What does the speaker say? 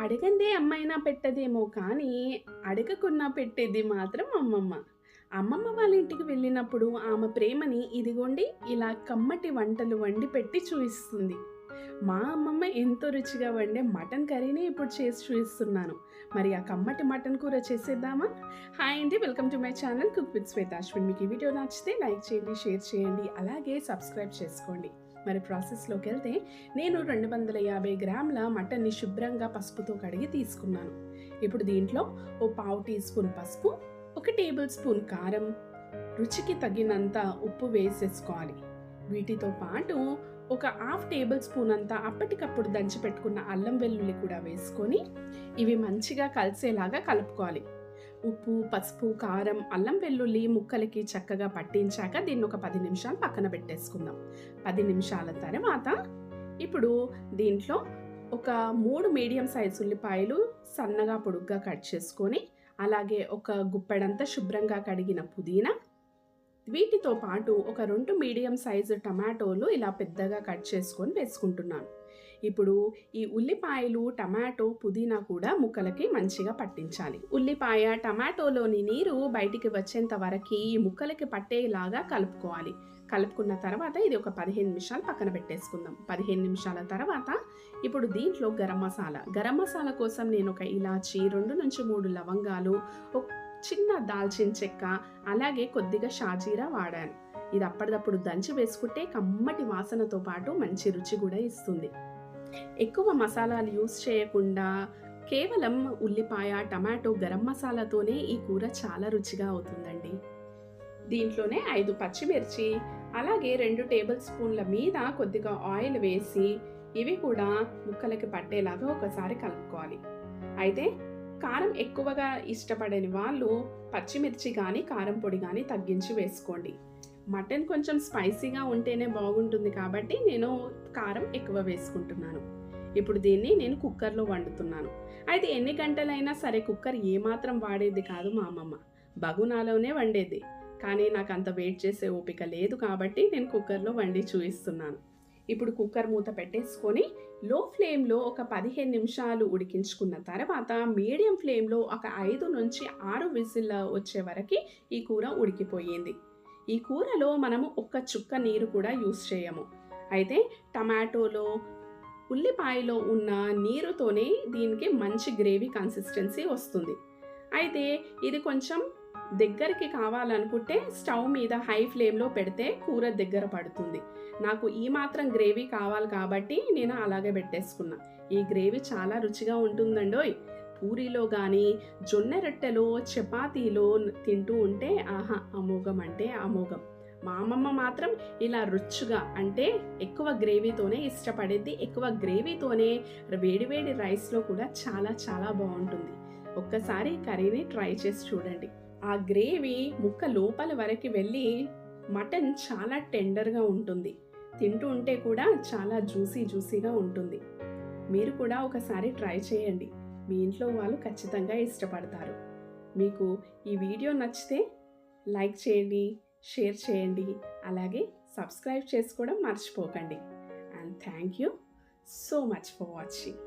అడగందే అమ్మైనా పెట్టదేమో కానీ, అడగకున్నా పెట్టేది మాత్రం అమ్మమ్మ. అమ్మమ్మ వాళ్ళ ఇంటికి వెళ్ళినప్పుడు ఆమె ప్రేమని ఇదిగోండి ఇలా కమ్మటి వంటలు వండి పెట్టి చూయిస్తుంది. మా అమ్మమ్మ ఎంతో రుచిగా వండే మటన్ కర్రీని ఇప్పుడు చేసి చూయిస్తున్నాను. మరి ఆ కమ్మటి మటన్ కూర చేసేద్దామా? హాయ్ అండి, welcome to my channel cook with Shweta Ashwin. మీకు ఈ వీడియో నచ్చితే లైక్ చేయండి, షేర్ చేయండి, అలాగే సబ్స్క్రైబ్ చేసుకోండి. మరి ప్రాసెస్లోకి వెళ్తే నేను 250 గ్రాముల మటన్ని శుభ్రంగా పసుపుతో కడిగి తీసుకున్నాను. ఇప్పుడు దీంట్లో ఓ పావు టీ స్పూన్ పసుపు, 1 టేబుల్ స్పూన్ కారం, రుచికి తగినంత ఉప్పు వేసేసుకోవాలి. వీటితో పాటు ఒక హాఫ్ టేబుల్ స్పూన్ అంతా అప్పటికప్పుడు దంచి పెట్టుకున్న అల్లం వెల్లుల్లి కూడా వేసుకొని ఇవి మంచిగా కలిసేలాగా కలుపుకోవాలి. ఉప్పు, పసుపు, కారం, అల్లం వెల్లుల్లి ముక్కలకి చక్కగా పట్టించాక దీన్ని ఒక 10 నిమిషాలు పక్కన పెట్టేసుకుందాం. 10 నిమిషాల తర్వాత ఇప్పుడు దీంట్లో ఒక 3 మీడియం సైజు ఉల్లిపాయలు సన్నగా పొడుగ్గా కట్ చేసుకొని, అలాగే ఒక గుప్పెడంతా శుభ్రంగా కడిగిన పుదీనా, వీటితో పాటు ఒక 2 మీడియం సైజు టమాటోలు ఇలా పెద్దగా కట్ చేసుకొని వేసుకుంటున్నాను. ఇప్పుడు ఈ ఉల్లిపాయలు, టమాటో, పుదీనా కూడా ముక్కలకి మంచిగా పట్టించాలి. ఉల్లిపాయ, టమాటోలోని నీరు బయటికి వచ్చేంత వరకు ఈ ముక్కలకి పట్టేలాగా కలుపుకోవాలి. కలుపుకున్న తర్వాత ఇది ఒక 15 నిమిషాలు పక్కన పెట్టేసుకుందాం. 15 నిమిషాల తర్వాత ఇప్పుడు దీంట్లో గరం మసాలా కోసం నేను ఒక ఇలాచి, 2 నుంచి 3 లవంగాలు, చిన్న దాల్చిన చెక్క, అలాగే కొద్దిగా షాజీరా వాడాను. ఇది అప్పటిదప్పుడు దంచి వేసుకుంటే కమ్మటి వాసనతో పాటు మంచి రుచి కూడా ఇస్తుంది. ఎక్కువ మసాలాలు యూస్ చేయకుండా కేవలం ఉల్లిపాయ, టమాటో, గరం మసాలాతోనే ఈ కూర చాలా రుచిగా అవుతుందండి. దీంట్లోనే 5 పచ్చిమిర్చి, అలాగే 2 టేబుల్ స్పూన్ల మీద కొద్దిగా ఆయిల్ వేసి ఇవి కూడా ముక్కలకి పట్టేలాగా ఒకసారి కలుపుకోవాలి. అయితే కారం ఎక్కువగా ఇష్టపడని వాళ్ళు పచ్చిమిర్చి కానీ కారం పొడి కానీ తగ్గించి వేసుకోండి. మటన్ కొంచెం స్పైసీగా ఉంటేనే బాగుంటుంది కాబట్టి నేను కారం ఎక్కువ వేసుకుంటున్నాను. ఇప్పుడు దీన్ని నేను కుక్కర్లో వండుతున్నాను. అయితే ఎన్ని గంటలైనా సరే కుక్కర్ ఏమాత్రం వాడేది కాదు మా అమ్మమ్మ, బగునాలోనే వండేది. కానీ నాకు అంత వెయిట్ చేసే ఓపిక లేదు కాబట్టి నేను కుక్కర్లో వండి చూపిస్తున్నాను. ఇప్పుడు కుక్కర్ మూత పెట్టేసుకొని లో ఫ్లేమ్లో ఒక 15 నిమిషాలు ఉడికించుకున్న తర్వాత మీడియం ఫ్లేమ్లో ఒక 5 నుంచి 6 విజిల్ వచ్చే వరకు ఈ కూర ఉడికిపోయింది. ఈ కూరలో మనము ఒక్క చుక్క నీరు కూడా యూస్ చేయము. అయితే టమాటోలో, ఉల్లిపాయలో ఉన్న నీరుతోనే దీనికి మంచి గ్రేవీ కన్సిస్టెన్సీ వస్తుంది. అయితే ఇది కొంచెం దగ్గరికి కావాలనుకుంటే స్టవ్ మీద హై ఫ్లేమ్లో పెడితే కూర దగ్గర పడుతుంది. నాకు ఈ మాత్రం గ్రేవీ కావాలి కాబట్టి నేను అలాగే పెట్టేసుకున్నా. ఈ గ్రేవీ చాలా రుచిగా ఉంటుందండోయ్. పూరీలో కానీ, జొన్న రొట్టెలో, చపాతీలో తింటూ ఉంటే ఆహా అమోఘం అంటే అమోఘం. మా అమ్మమ్మ మాత్రం ఇలా రుచిగా అంటే ఎక్కువ గ్రేవీతోనే ఇష్టపడేది. ఎక్కువ గ్రేవీతోనే వేడివేడి రైస్లో కూడా చాలా చాలా బాగుంటుంది. ఒక్కసారి కర్రీని ట్రై చేసి చూడండి. ఆ గ్రేవీ ముక్క లోపల వరకు వెళ్ళి మటన్ చాలా టెండర్గా ఉంటుంది. తింటూ ఉంటే కూడా చాలా జ్యూసీగా ఉంటుంది. మీరు కూడా ఒకసారి ట్రై చేయండి. మీ ఇంట్లో వాళ్ళు ఖచ్చితంగా ఇష్టపడతారు. మీకు ఈ వీడియో నచ్చితే లైక్ చేయండి, షేర్ చేయండి, అలాగే సబ్స్క్రైబ్ చేసుకోవడం మర్చిపోకండి. And thank you so much for watching.